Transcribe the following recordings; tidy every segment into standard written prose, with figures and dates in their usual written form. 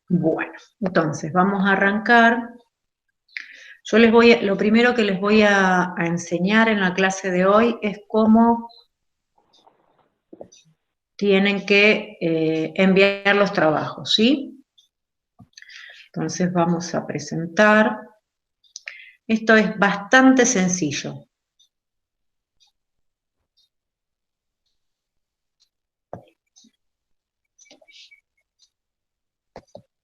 Bueno, entonces vamos a arrancar. Lo primero que les voy a enseñar en la clase de hoy es cómo tienen que enviar los trabajos, ¿sí? Entonces vamos a presentar. Esto es bastante sencillo.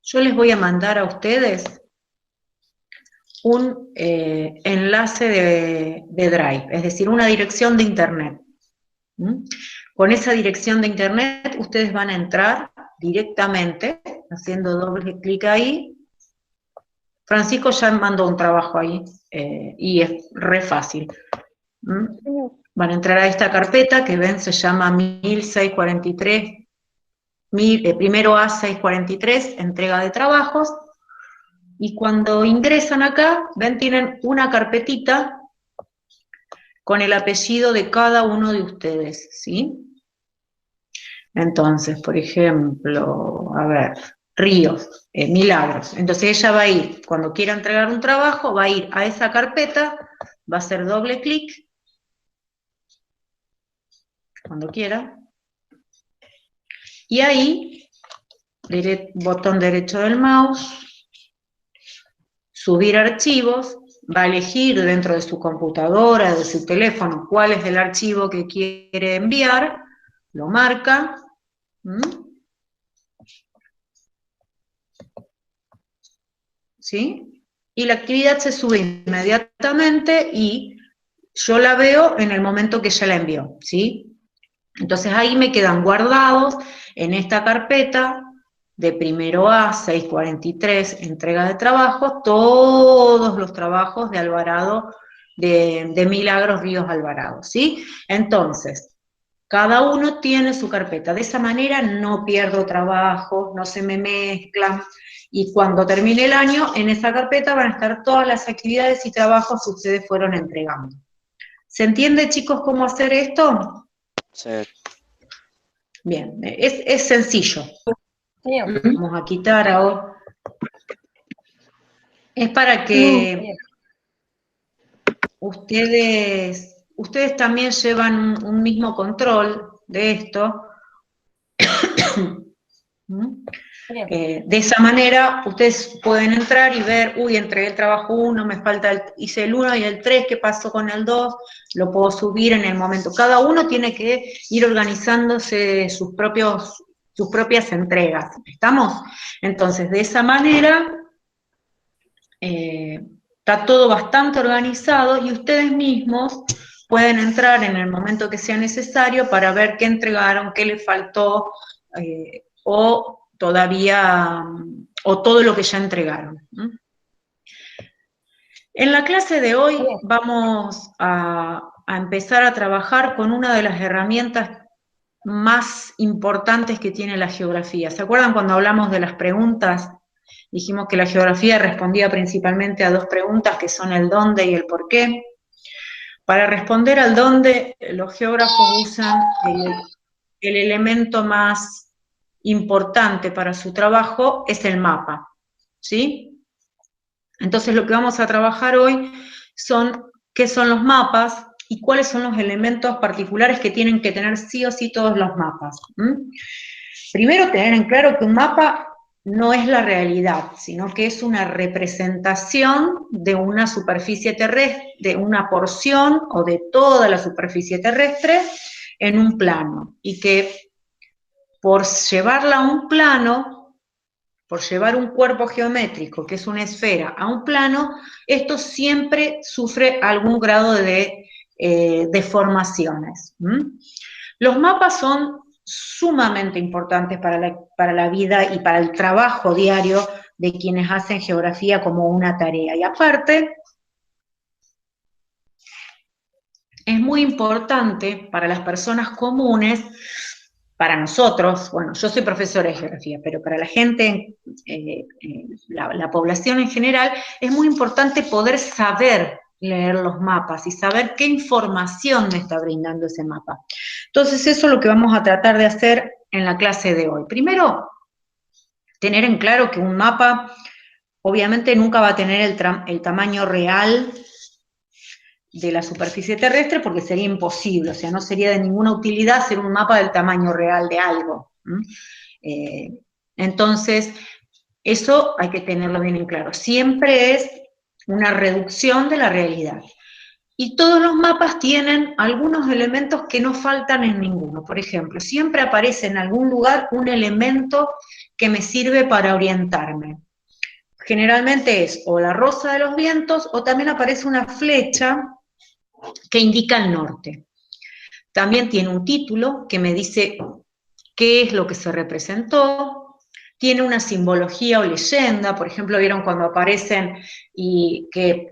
Yo les voy a mandar a ustedes un enlace de Drive, es decir, una dirección de Internet. Con esa dirección de Internet ustedes van a entrar directamente, haciendo doble clic ahí. Francisco ya mandó un trabajo ahí, y es re fácil. Van a entrar a esta carpeta que ven, se llama 1643, primero A643, entrega de trabajos, y cuando ingresan acá, ven, tienen una carpetita con el apellido de cada uno de ustedes, ¿sí? Entonces, por ejemplo, a ver, Ríos, Milagros. Entonces ella va a ir, cuando quiera entregar un trabajo, va a ir a esa carpeta, va a hacer doble clic, cuando quiera, y ahí, botón derecho del mouse, subir archivos, va a elegir dentro de su computadora, de su teléfono, cuál es el archivo que quiere enviar, lo marca, ¿sí? Y la actividad se sube inmediatamente y yo la veo en el momento que ella la envió, ¿sí? Entonces ahí me quedan guardados en esta carpeta de primero A, 643, entrega de trabajo, todos los trabajos de Alvarado, de Milagros Ríos Alvarado, ¿sí? Entonces, cada uno tiene su carpeta. De esa manera no pierdo trabajo, no se me mezclan. Y cuando termine el año, en esa carpeta van a estar todas las actividades y trabajos que ustedes fueron entregando. ¿Se entiende, chicos, cómo hacer esto? Sí. Bien, es sencillo. Bien. Vamos a quitar ahora. Es para que ustedes también llevan un mismo control de esto. De esa manera ustedes pueden entrar y ver, uy, entregué el trabajo 1, me falta hice el 1 y el 3, ¿qué pasó con el 2? Lo puedo subir en el momento. Cada uno tiene que ir organizándose sus propias entregas, ¿estamos? Entonces, de esa manera, está todo bastante organizado y ustedes mismos pueden entrar en el momento que sea necesario para ver qué entregaron, qué les faltó, o todavía, o todo lo que ya entregaron. En la clase de hoy vamos a empezar a trabajar con una de las herramientas más importantes que tiene la geografía. ¿Se acuerdan cuando hablamos de las preguntas? Dijimos que la geografía respondía principalmente a dos preguntas, que son el dónde y el por qué. Para responder al dónde, los geógrafos usan el elemento más importante para su trabajo, es el mapa, ¿sí? Entonces lo que vamos a trabajar hoy son qué son los mapas y cuáles son los elementos particulares que tienen que tener sí o sí todos los mapas. Primero, tener en claro que un mapa no es la realidad, sino que es una representación de una superficie terrestre, de una porción o de toda la superficie terrestre en un plano, y que por llevarla a un plano, por llevar un cuerpo geométrico, que es una esfera, a un plano, esto siempre sufre algún grado de deformaciones. Los mapas son sumamente importantes para la vida y para el trabajo diario de quienes hacen geografía como una tarea. Y aparte, es muy importante para las personas comunes, para nosotros, bueno, yo soy profesora de geografía, pero para la gente, la población en general, es muy importante poder saber leer los mapas y saber qué información me está brindando ese mapa. Entonces, eso es lo que vamos a tratar de hacer en la clase de hoy. Primero, tener en claro que un mapa obviamente nunca va a tener el tamaño real de la superficie terrestre porque sería imposible, o sea, no sería de ninguna utilidad hacer un mapa del tamaño real de algo. Entonces, eso hay que tenerlo bien en claro. Siempre es una reducción de la realidad. Y todos los mapas tienen algunos elementos que no faltan en ninguno. Por ejemplo, siempre aparece en algún lugar un elemento que me sirve para orientarme. Generalmente es o la rosa de los vientos o también aparece una flecha que indica el norte. También tiene un título que me dice qué es lo que se representó, tiene una simbología o leyenda, por ejemplo, vieron cuando aparecen y que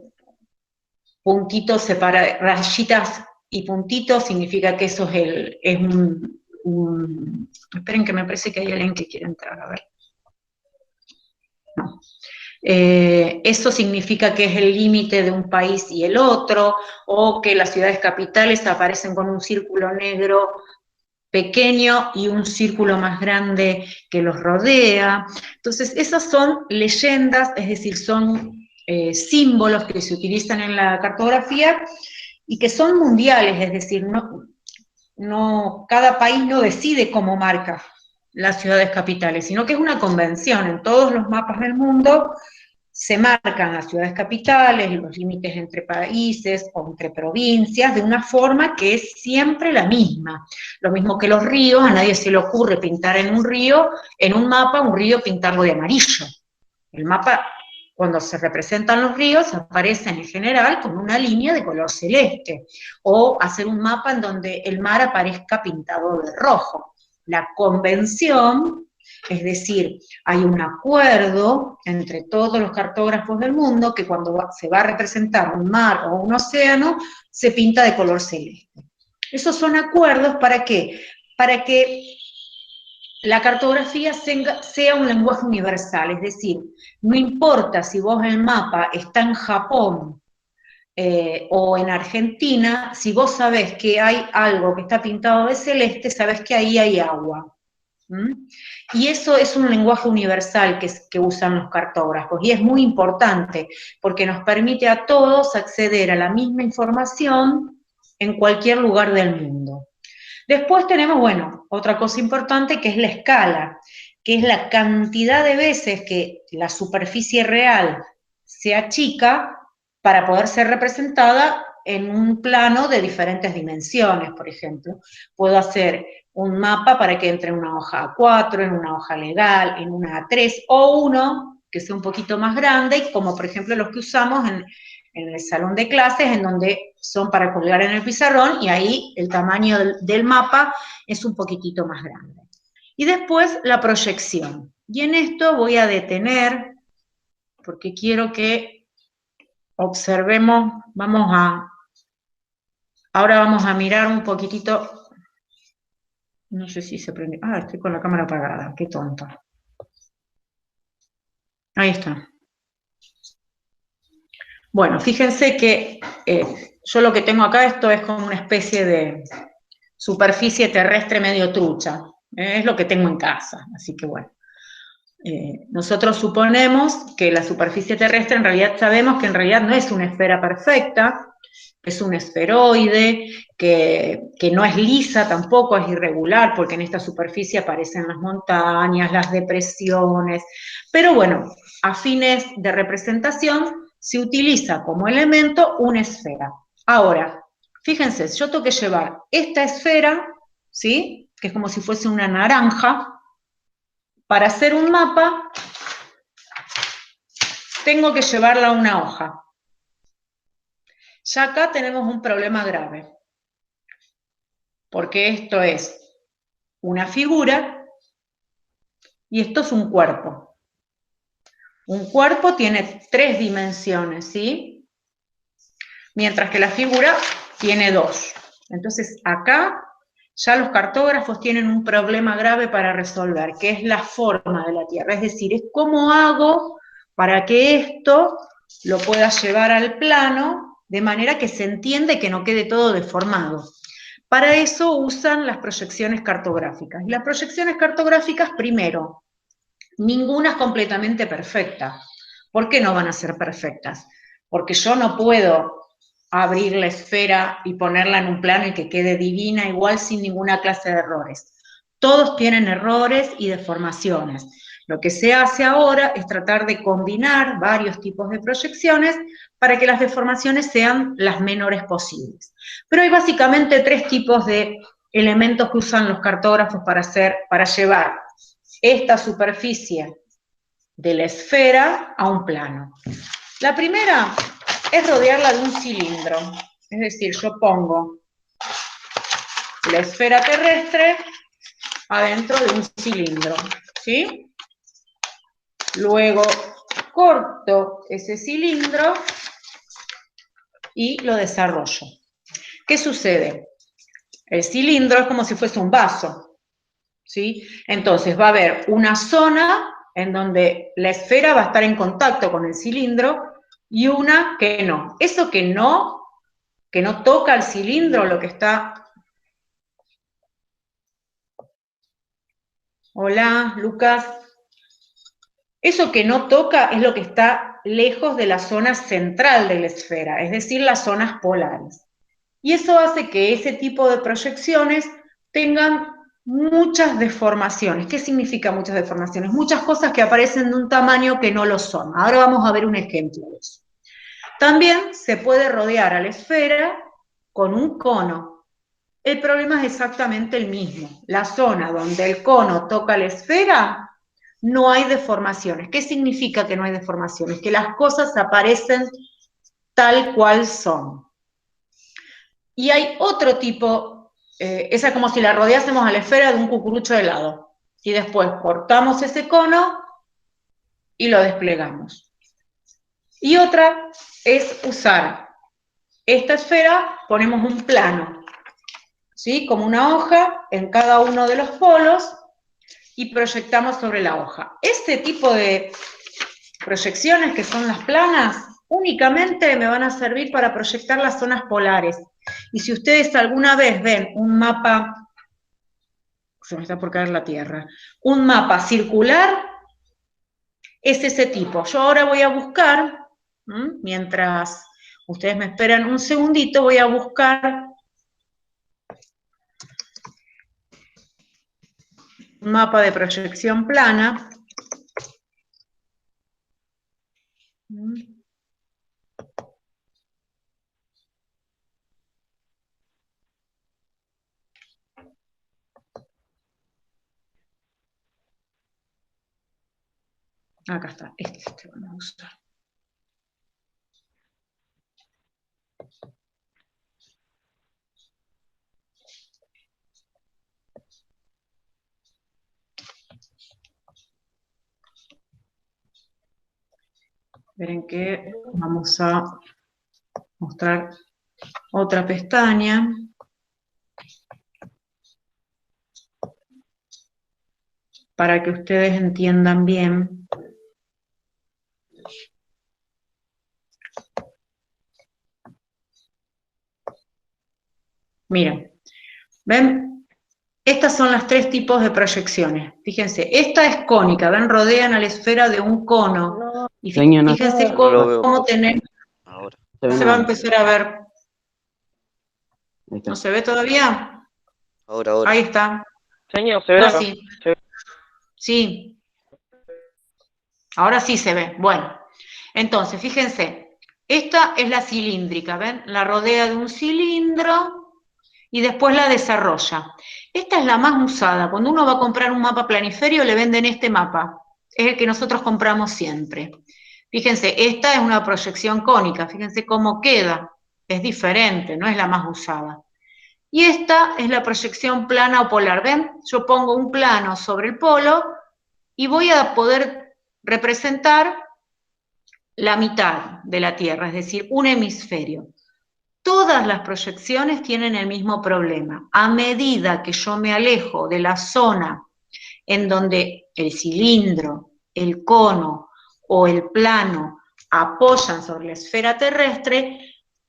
puntitos separa, rayitas y puntitos, significa que eso es esperen que me parece que hay alguien que quiere entrar, a ver. No. Eso significa que es el límite de un país y el otro, o que las ciudades capitales aparecen con un círculo negro pequeño y un círculo más grande que los rodea. Entonces, esas son leyendas, es decir, son símbolos que se utilizan en la cartografía y que son mundiales, es decir, cada país no decide cómo marca las ciudades capitales, sino que es una convención. En todos los mapas del mundo se marcan las ciudades capitales, los límites entre países o entre provincias, de una forma que es siempre la misma. Lo mismo que los ríos, a nadie se le ocurre pintar en un río, en un mapa, un río pintarlo de amarillo. El mapa, cuando se representan los ríos, aparecen en general con una línea de color celeste, o hacer un mapa en donde el mar aparezca pintado de rojo. La convención, es decir, hay un acuerdo entre todos los cartógrafos del mundo que cuando se va a representar un mar o un océano, se pinta de color celeste. Esos son acuerdos, ¿para qué? Para que la cartografía sea un lenguaje universal, es decir, no importa si vos el mapa está en Japón o en Argentina, si vos sabés que hay algo que está pintado de celeste, sabés que ahí hay agua. Y eso es un lenguaje universal que usan los cartógrafos, y es muy importante, porque nos permite a todos acceder a la misma información en cualquier lugar del mundo. Después tenemos, bueno, otra cosa importante que es la escala, que es la cantidad de veces que la superficie real se achica para poder ser representada en un plano de diferentes dimensiones, por ejemplo. Puedo hacer un mapa para que entre en una hoja A4, en una hoja legal, en una A3, o uno que sea un poquito más grande, como por ejemplo los que usamos en el salón de clases, en donde son para colgar en el pizarrón, y ahí el tamaño del mapa es un poquitito más grande. Y después la proyección. Y en esto voy a detener, porque quiero que observemos, ahora vamos a mirar un poquitito, no sé si se prende, estoy con la cámara apagada, qué tonta. Ahí está. Bueno, fíjense que yo lo que tengo acá, esto es como una especie de superficie terrestre medio trucha, es lo que tengo en casa, así que bueno. Nosotros suponemos que la superficie terrestre, en realidad sabemos que en realidad no es una esfera perfecta, es un esferoide, que no es lisa tampoco, es irregular, porque en esta superficie aparecen las montañas, las depresiones, pero bueno, a fines de representación se utiliza como elemento una esfera. Ahora, fíjense, yo tengo que llevar esta esfera, ¿sí?, que es como si fuese una naranja. Para hacer un mapa, tengo que llevarla a una hoja. Ya acá tenemos un problema grave, porque esto es una figura y esto es un cuerpo. Un cuerpo tiene 3 dimensiones, ¿sí? Mientras que la figura tiene 2. Entonces acá ya los cartógrafos tienen un problema grave para resolver, que es la forma de la Tierra. Es decir, es cómo hago para que esto lo pueda llevar al plano de manera que se entienda y que no quede todo deformado. Para eso usan las proyecciones cartográficas. Y las proyecciones cartográficas, primero, Ninguna es completamente perfecta. ¿Por qué no van a ser perfectas? Porque yo no puedo abrir la esfera y ponerla en un plano y que quede divina, igual sin ninguna clase de errores. Todos tienen errores y deformaciones. Lo que se hace ahora es tratar de combinar varios tipos de proyecciones para que las deformaciones sean las menores posibles. Pero hay básicamente tres tipos de elementos que usan los cartógrafos para llevar esta superficie de la esfera a un plano. La primera es rodearla de un cilindro, es decir, yo pongo la esfera terrestre adentro de un cilindro, ¿sí? Luego corto ese cilindro y lo desarrollo. ¿Qué sucede? El cilindro es como si fuese un vaso, ¿sí? Entonces va a haber una zona en donde la esfera va a estar en contacto con el cilindro y una que no. Eso que no toca el cilindro, lo que está... Hola, Lucas. Eso que no toca es lo que está lejos de la zona central de la esfera, es decir, las zonas polares. Y eso hace que ese tipo de proyecciones tengan muchas deformaciones. ¿Qué significa muchas deformaciones? Muchas cosas que aparecen de un tamaño que no lo son. Ahora vamos a ver un ejemplo de eso. También se puede rodear a la esfera con un cono. El problema es exactamente el mismo. La zona donde el cono toca la esfera, no hay deformaciones. ¿Qué significa que no hay deformaciones? Que las cosas aparecen tal cual son. Y hay otro tipo, esa es como si la rodeásemos a la esfera de un cucurucho de helado. Y después cortamos ese cono y lo desplegamos. Y otra es usar esta esfera, ponemos un plano, ¿sí? Como una hoja en cada uno de los polos y proyectamos sobre la hoja. Este tipo de proyecciones, que son las planas, únicamente me van a servir para proyectar las zonas polares. Y si ustedes alguna vez ven un mapa, se me está por caer la Tierra, un mapa circular, es ese tipo. Yo ahora voy a buscar, mientras ustedes me esperan un segundito, voy a buscar un mapa de proyección plana. Acá está, este vamos a usar. Esperen que vamos a mostrar otra pestaña. Para que ustedes entiendan bien. Miren, ¿ven? Estas son las tres tipos de proyecciones. Fíjense, esta es cónica, ¿ven? Rodean a la esfera de un cono. Y fíjense cómo tenemos... Ahora. Se va a empezar a ver. ¿No se ve todavía? Ahora. Ahí está. Señor, ¿se ve? No, sí. Sí. Ahora sí se ve. Bueno, entonces, fíjense, esta es la cilíndrica, ¿ven? La rodea de un cilindro y después la desarrolla. Esta es la más usada. Cuando uno va a comprar un mapa planiferio, le venden este mapa. Es el que nosotros compramos siempre. Fíjense, esta es una proyección cónica. Fíjense cómo queda. Es diferente, no es la más usada. Y esta es la proyección plana o polar. ¿Ven? Yo pongo un plano sobre el polo y voy a poder representar la mitad de la Tierra, es decir, un hemisferio. Todas las proyecciones tienen el mismo problema. A medida que yo me alejo de la zona en donde el cilindro, el cono o el plano apoyan sobre la esfera terrestre,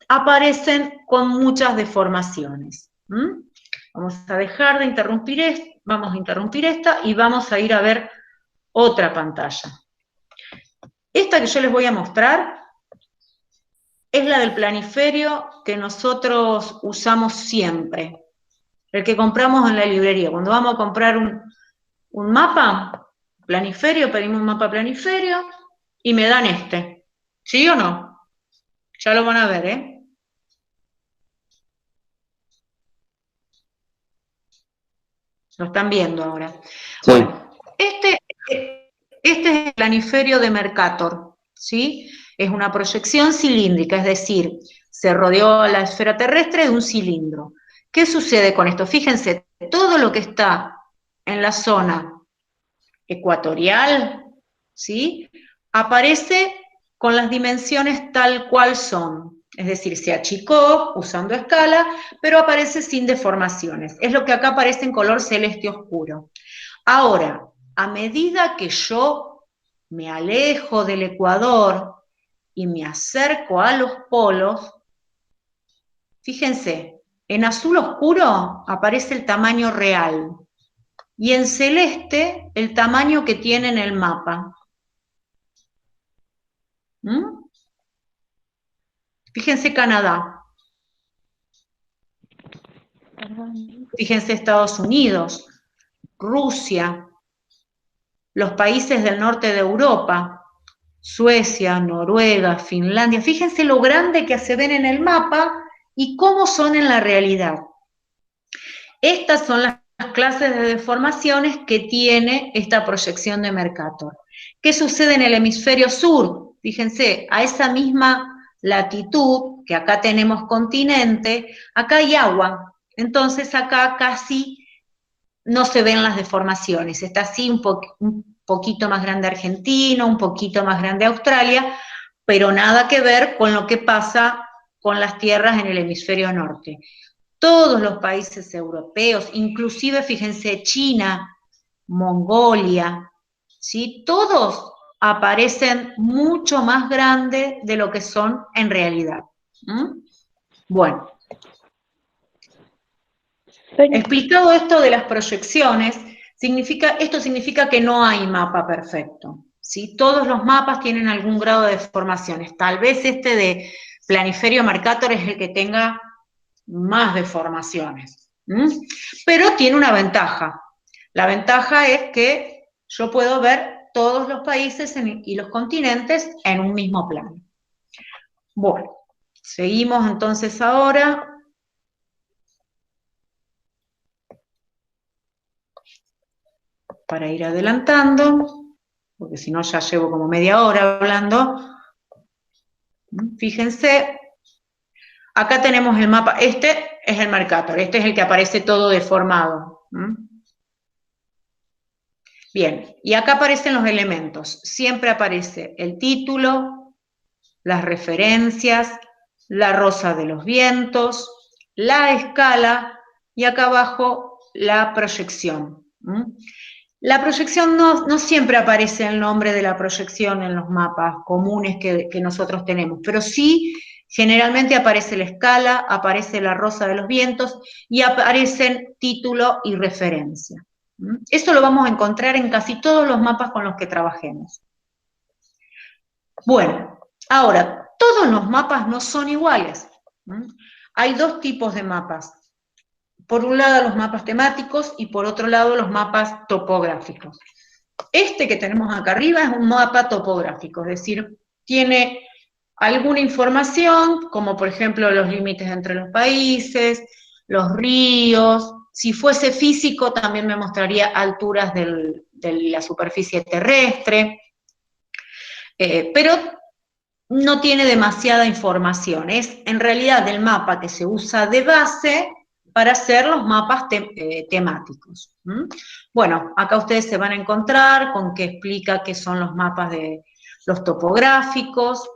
aparecen con muchas deformaciones. Vamos a dejar de interrumpir vamos a interrumpir esta y vamos a ir a ver otra pantalla. Esta que yo les voy a mostrar es la del planiferio que nosotros usamos siempre, el que compramos en la librería. Cuando vamos a comprar un mapa planiferio, pedimos un mapa planiferio y me dan este. ¿Sí o no? Ya lo van a ver, ¿eh? Lo están viendo ahora. Sí. Bueno, este es el planiferio de Mercator, ¿sí? Es una proyección cilíndrica, es decir, se rodeó la esfera terrestre de un cilindro. ¿Qué sucede con esto? Fíjense, todo lo que está en la zona ecuatorial, ¿sí? Aparece con las dimensiones tal cual son. Es decir, se achicó usando escala, pero aparece sin deformaciones. Es lo que acá aparece en color celeste oscuro. Ahora, a medida que yo me alejo del ecuador y me acerco a los polos, fíjense, en azul oscuro aparece el tamaño real y en celeste el tamaño que tiene en el mapa. ¿Mm? Fíjense Canadá. Fíjense Estados Unidos, Rusia, los países del norte de Europa, Suecia, Noruega, Finlandia. Fíjense lo grande que se ven en el mapa y cómo son en la realidad. Estas son las clases de deformaciones que tiene esta proyección de Mercator. ¿Qué sucede en el hemisferio sur? Fíjense, a esa misma latitud, que acá tenemos continente, acá hay agua. Entonces acá casi no se ven las deformaciones. Está así un poquito más grande Argentina, un poquito más grande Australia, pero nada que ver con lo que pasa con las tierras en el hemisferio norte. Todos los países europeos, inclusive, fíjense, China, Mongolia, ¿sí? Todos aparecen mucho más grandes de lo que son en realidad. ¿Mm? Bueno, explicado esto de las proyecciones, esto significa que no hay mapa perfecto, ¿sí? Todos los mapas tienen algún grado de deformaciones. Tal vez este de planiferio Mercator es el que tenga más deformaciones. Pero tiene una ventaja. La ventaja es que yo puedo ver todos los países y los continentes en un mismo plano. Bueno, seguimos entonces ahora. Para ir adelantando, porque si no ya llevo como media hora hablando. Fíjense, acá tenemos el mapa, este es el Mercator, este es el que aparece todo deformado. Bien, y acá aparecen los elementos, siempre aparece el título, las referencias, la rosa de los vientos, la escala, y acá abajo la proyección. La proyección no siempre aparece el nombre de la proyección en los mapas comunes que nosotros tenemos, pero sí generalmente aparece la escala, aparece la rosa de los vientos y aparecen título y referencia. Eso lo vamos a encontrar en casi todos los mapas con los que trabajemos. Bueno, ahora, todos los mapas no son iguales. Hay dos tipos de mapas. Por un lado los mapas temáticos y por otro lado los mapas topográficos. Este que tenemos acá arriba es un mapa topográfico, es decir, tiene alguna información, como por ejemplo los límites entre los países, los ríos. Si fuese físico también me mostraría alturas de la superficie terrestre, pero no tiene demasiada información. Es en realidad el mapa que se usa de base para hacer los mapas temáticos. Bueno, acá ustedes se van a encontrar con que explica qué son los mapas de los topográficos.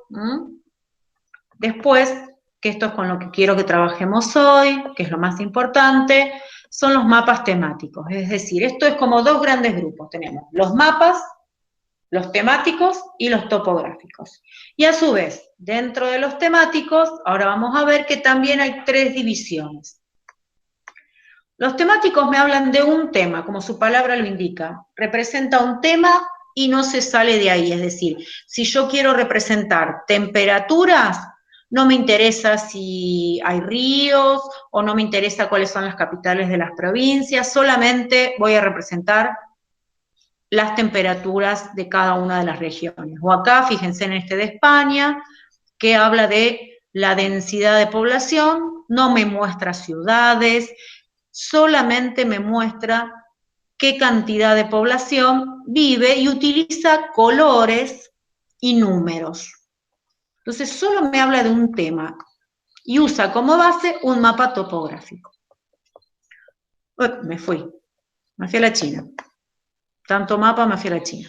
Después, que esto es con lo que quiero que trabajemos hoy, que es lo más importante, son los mapas temáticos. Es decir, esto es como dos grandes grupos. Tenemos los mapas, los temáticos y los topográficos. Y a su vez, dentro de los temáticos, ahora vamos a ver que también hay tres divisiones. Los temáticos me hablan de un tema, como su palabra lo indica. Representa un tema y no se sale de ahí. Es decir, si yo quiero representar temperaturas, no me interesa si hay ríos o no me interesa cuáles son las capitales de las provincias, solamente voy a representar las temperaturas de cada una de las regiones. O acá, fíjense en este de España, que habla de la densidad de población, no me muestra ciudades, solamente me muestra qué cantidad de población vive y utiliza colores y números. Entonces, solo me habla de un tema y usa como base un mapa topográfico. Me fui a la China. Tanto mapa, me fui a la China.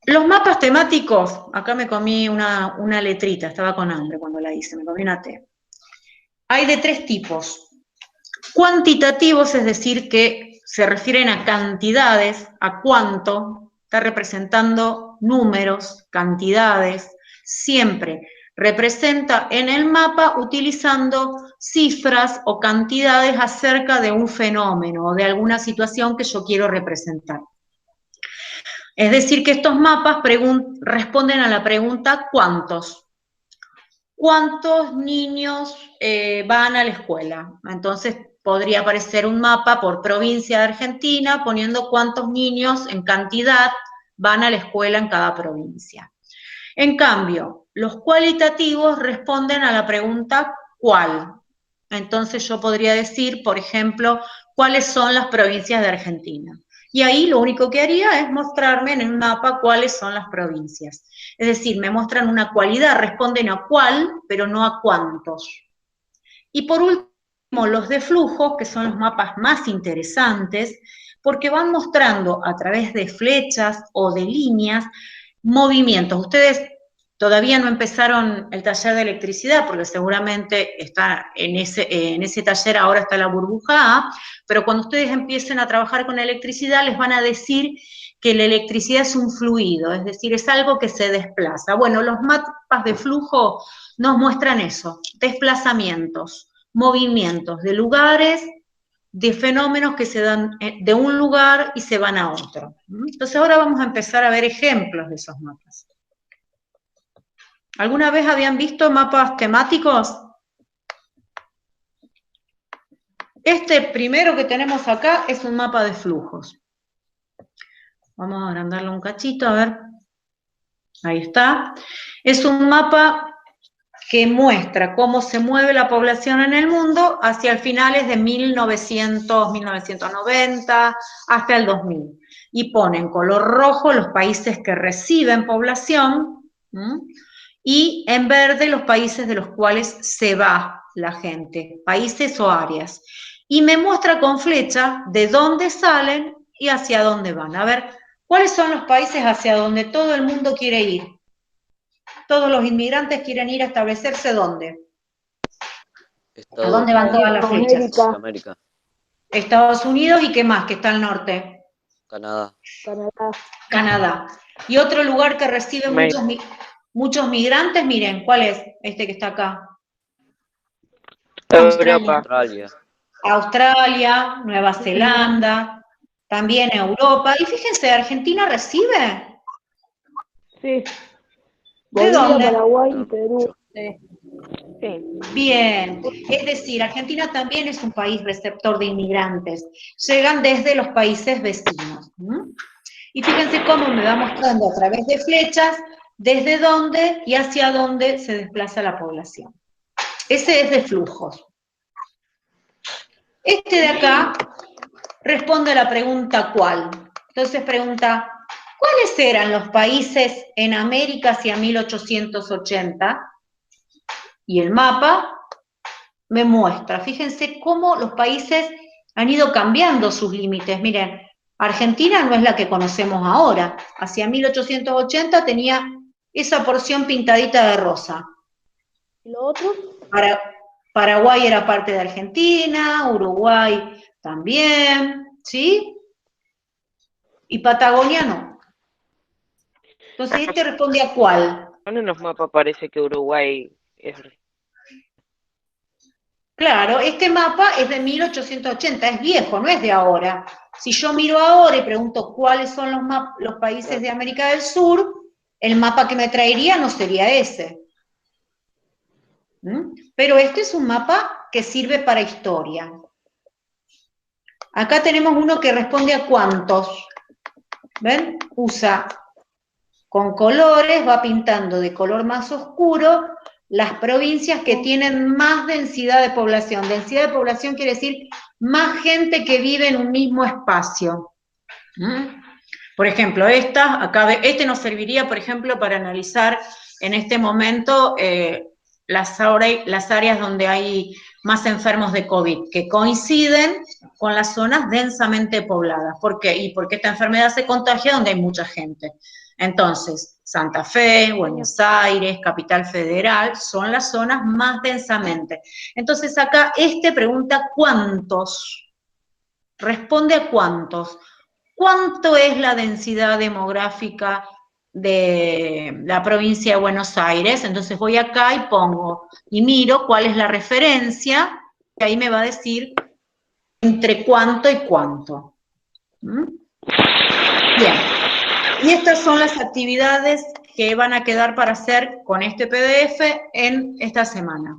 Los mapas temáticos, acá me comí una letrita, estaba con hambre cuando la hice, me comí una T. Hay de tres tipos. Cuantitativos, es decir, que se refieren a cantidades, a cuánto, está representando números, cantidades, siempre representa en el mapa utilizando cifras o cantidades acerca de un fenómeno o de alguna situación que yo quiero representar. Es decir, que estos mapas responden a la pregunta ¿cuántos? ¿Cuántos niños van a la escuela? Entonces podría aparecer un mapa por provincia de Argentina poniendo cuántos niños en cantidad van a la escuela en cada provincia. En cambio, los cualitativos responden a la pregunta ¿cuál? Entonces yo podría decir, por ejemplo, ¿cuáles son las provincias de Argentina? Y ahí lo único que haría es mostrarme en el mapa cuáles son las provincias. Es decir, me muestran una cualidad, responden a cuál, pero no a cuántos. Y por último, los de flujos, que son los mapas más interesantes, porque van mostrando a través de flechas o de líneas movimientos. Ustedes todavía no empezaron el taller de electricidad, porque seguramente está en ese taller ahora está la burbuja A, pero cuando ustedes empiecen a trabajar con electricidad les van a decir que la electricidad es un fluido, es decir, es algo que se desplaza. Bueno, los mapas de flujo nos muestran eso, desplazamientos, movimientos de lugares, de fenómenos que se dan de un lugar y se van a otro. Entonces ahora vamos a empezar a ver ejemplos de esos mapas. ¿Alguna vez habían visto mapas temáticos? Este primero que tenemos acá es un mapa de flujos. Vamos a agrandarlo un cachito, a ver. Ahí está. Es un mapa que muestra cómo se mueve la población en el mundo hacia finales de 1900, 1990, hasta el 2000. Y pone en color rojo los países que reciben población, y en verde los países de los cuales se va la gente, países o áreas. Y me muestra con flecha de dónde salen y hacia dónde van. A ver, ¿cuáles son los países hacia donde todo el mundo quiere ir? Todos los inmigrantes quieren ir a establecerse ¿dónde? ¿A dónde van todas las flechas? América. Estados Unidos y ¿qué más? Que está al norte. Canadá. Canadá. Y otro lugar que recibe muchos migrantes, miren, ¿cuál es? Este que está acá. Australia. Australia, Nueva Zelanda, también Europa. Y fíjense, ¿Argentina recibe? Sí. ¿De dónde? Paraguay y Perú. Sí. Bien, es decir, Argentina también es un país receptor de inmigrantes. Llegan desde los países vecinos. Y fíjense cómo me va mostrando a través de flechas desde dónde y hacia dónde se desplaza la población. Ese es de flujos. Este de acá responde a la pregunta ¿cuál? Entonces pregunta, ¿cuáles eran los países en América hacia 1880? Y el mapa me muestra, fíjense cómo los países han ido cambiando sus límites. Miren, Argentina no es la que conocemos ahora. Hacia 1880 tenía esa porción pintadita de rosa. ¿Y lo otro? Paraguay era parte de Argentina, Uruguay también, ¿sí? Y Patagonia no. Entonces, ¿este responde a cuál? En los mapas parece que Uruguay es... Claro, este mapa es de 1880, es viejo, no es de ahora. Si yo miro ahora y pregunto cuáles son los países de América del Sur, el mapa que me traería no sería ese. ¿Mm? Pero este es un mapa que sirve para historia. Acá tenemos uno que responde a cuántos. ¿Ven? Usa con colores, va pintando de color más oscuro las provincias que tienen más densidad de población. Densidad de población quiere decir más gente que vive en un mismo espacio. ¿Mm? Por ejemplo, este nos serviría, por ejemplo, para analizar en este momento las áreas donde hay más enfermos de COVID, que coinciden con las zonas densamente pobladas. ¿Por qué? Y porque esta enfermedad se contagia donde hay mucha gente. Entonces, Santa Fe, Buenos Aires, Capital Federal, son las zonas más densamente. Entonces acá pregunta ¿cuántos? Responde a cuántos. ¿Cuánto es la densidad demográfica de la provincia de Buenos Aires? Entonces voy acá y pongo, y miro cuál es la referencia, y ahí me va a decir entre cuánto y cuánto. ¿Mm? Bien, y estas son las actividades que van a quedar para hacer con este PDF en esta semana.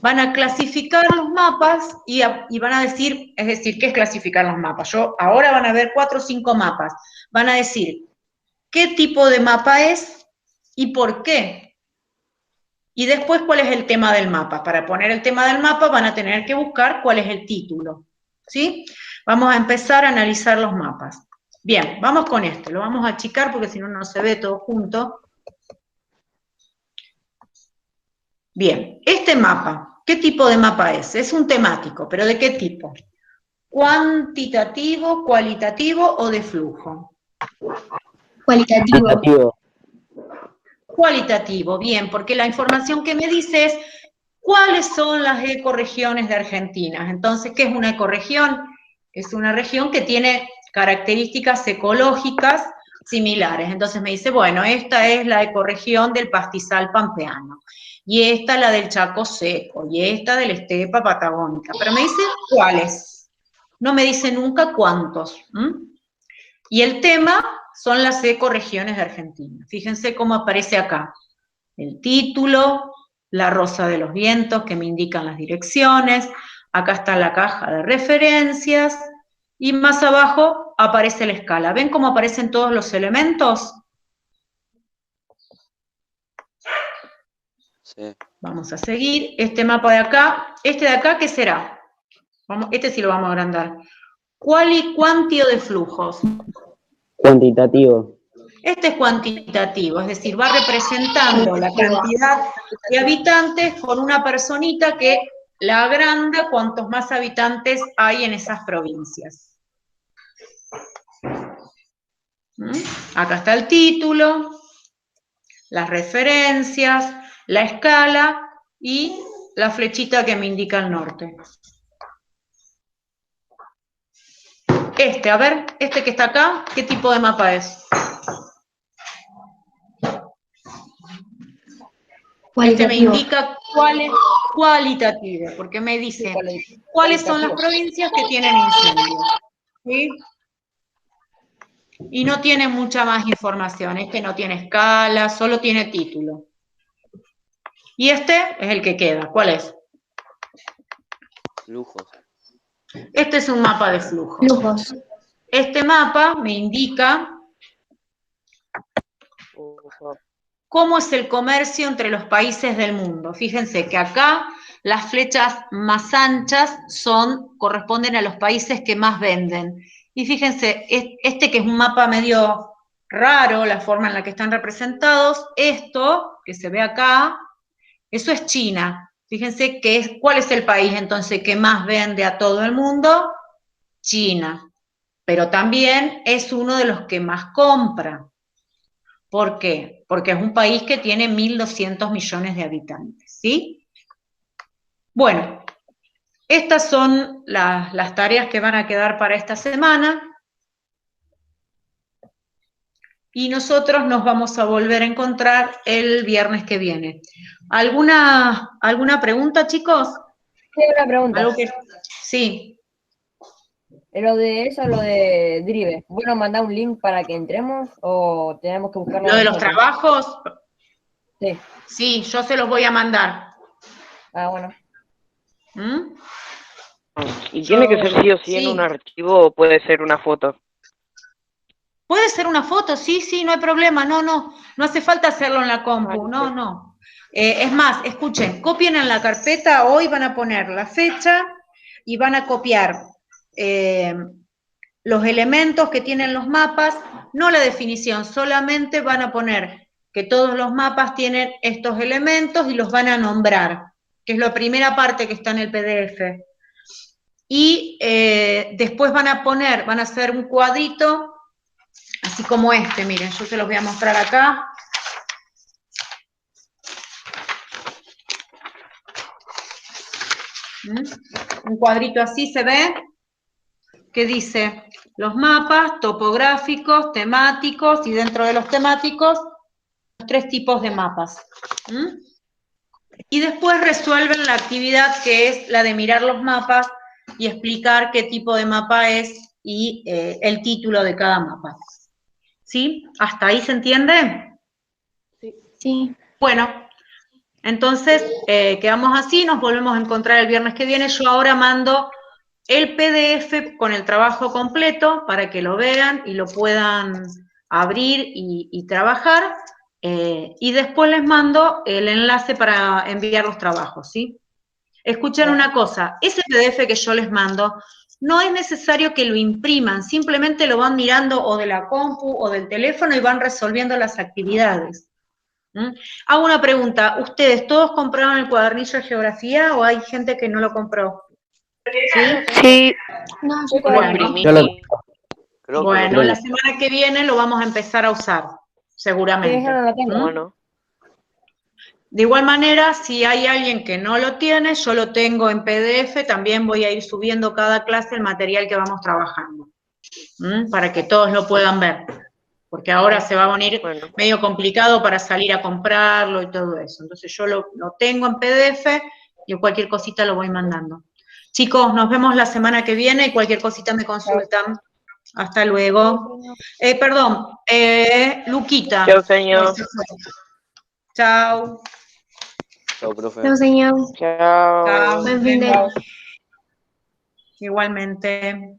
Van a clasificar los mapas y van a decir, es decir, ¿qué es clasificar los mapas? Ahora van a ver 4 o 5 mapas. Van a decir qué tipo de mapa es y por qué. Y después cuál es el tema del mapa. Para poner el tema del mapa van a tener que buscar cuál es el título. ¿Sí? Vamos a empezar a analizar los mapas. Bien, vamos con este. Lo vamos a achicar porque si no, no se ve todo junto. Bien, este mapa, ¿qué tipo de mapa es? Es un temático, pero ¿de qué tipo? ¿Cuantitativo, cualitativo o de flujo? Cualitativo. Cualitativo, bien, porque la información que me dice es cuáles son las ecorregiones de Argentina. Entonces, ¿qué es una ecorregión? Es una región que tiene características ecológicas similares. Entonces me dice, bueno, esta es la ecorregión del pastizal pampeano, y esta la del Chaco seco, y esta de la estepa patagónica. Pero me dice cuáles. No me dice nunca cuántos. Y el tema son las ecorregiones de Argentina. Fíjense cómo aparece acá. El título, la rosa de los vientos que me indican las direcciones, acá está la caja de referencias, y más abajo aparece la escala. ¿Ven cómo aparecen todos los elementos? Sí. Vamos a seguir. Este mapa de acá, ¿qué será? Este sí lo vamos a agrandar. Cuantio de flujos. Cuantitativo. Este es cuantitativo, es decir, va representando la cantidad de habitantes con una personita que la agranda cuantos más habitantes hay en esas provincias. Acá está el título, las referencias, la escala y la flechita que me indica el norte. A ver, este que está acá, ¿qué tipo de mapa es? Este me indica cuál es cualitativo, porque me dice cuáles son las provincias que tienen incendios. ¿Sí? Y no tiene mucha más información, este no tiene escala, solo tiene título. Y este es el que queda, ¿cuál es? Flujos. Este es un mapa de flujos. Flujos. Este mapa me indica cómo es el comercio entre los países del mundo. Fíjense que acá las flechas más anchas corresponden a los países que más venden. Y fíjense, este que es un mapa medio raro, la forma en la que están representados, esto que se ve acá, eso es China. Fíjense ¿cuál es el país entonces que más vende a todo el mundo? China. Pero también es uno de los que más compra. ¿Por qué? Porque es un país que tiene 1.200 millones de habitantes, ¿sí? Bueno, estas son las tareas que van a quedar para esta semana. Y nosotros nos vamos a volver a encontrar el viernes que viene. ¿Alguna pregunta, chicos? Tengo una pregunta. Algo que... Sí. Lo de Drive, ¿bueno mandar un link para que entremos o tenemos que buscarlo Lo de los nosotros? trabajos, Sí. sí, yo se los voy a mandar. Ah, bueno. ¿Mm? ¿Y tiene que ser sí o sí en Sí. un archivo o puede ser una foto? Puede ser una foto, sí, sí, no hay problema, no hace falta hacerlo en la compu, no. Es más, escuchen, copien en la carpeta, hoy van a poner la fecha y van a copiar los elementos que tienen los mapas, no la definición, solamente van a poner que todos los mapas tienen estos elementos y los van a nombrar, que es la primera parte que está en el PDF. Y después van a hacer un cuadrito, así como este, miren, yo se los voy a mostrar acá. Un cuadrito así se ve, que dice los mapas topográficos, temáticos, y dentro de los temáticos, los 3 tipos de mapas. Y después resuelven la actividad que es la de mirar los mapas y explicar qué tipo de mapa es y el título de cada mapa. ¿Sí? ¿Hasta ahí se entiende? Sí. Bueno, entonces quedamos así, nos volvemos a encontrar el viernes que viene. Yo ahora mando el PDF con el trabajo completo para que lo vean y lo puedan abrir y trabajar. Y después les mando el enlace para enviar los trabajos, ¿sí? Escuchen una cosa, ese PDF que yo les mando, no es necesario que lo impriman, simplemente lo van mirando o de la compu o del teléfono y van resolviendo las actividades. Hago una pregunta, ¿ustedes todos compraron el cuadernillo de geografía o hay gente que no lo compró? ¿Sí? Sí, No, Yo yo lo todavía Bueno, imprimí. no. Creo que lo bueno, la imprimí. semana que viene lo vamos a empezar a usar, Sí, seguramente. yo no lo tengo. Bueno, De igual manera, si hay alguien que no lo tiene, yo lo tengo en PDF, también voy a ir subiendo cada clase el material que vamos trabajando, para que todos lo puedan ver, porque ahora se va a poner bueno. medio complicado para salir a comprarlo y todo eso. Entonces yo lo tengo en PDF y cualquier cosita lo voy mandando. Chicos, nos vemos la semana que viene y cualquier cosita me consultan. Hasta luego. Perdón, Luquita. Chao, señor. Chao. Chao, profe. Chao, señor. Chao. Chao. Buen Nos fin de... vemos. Igualmente.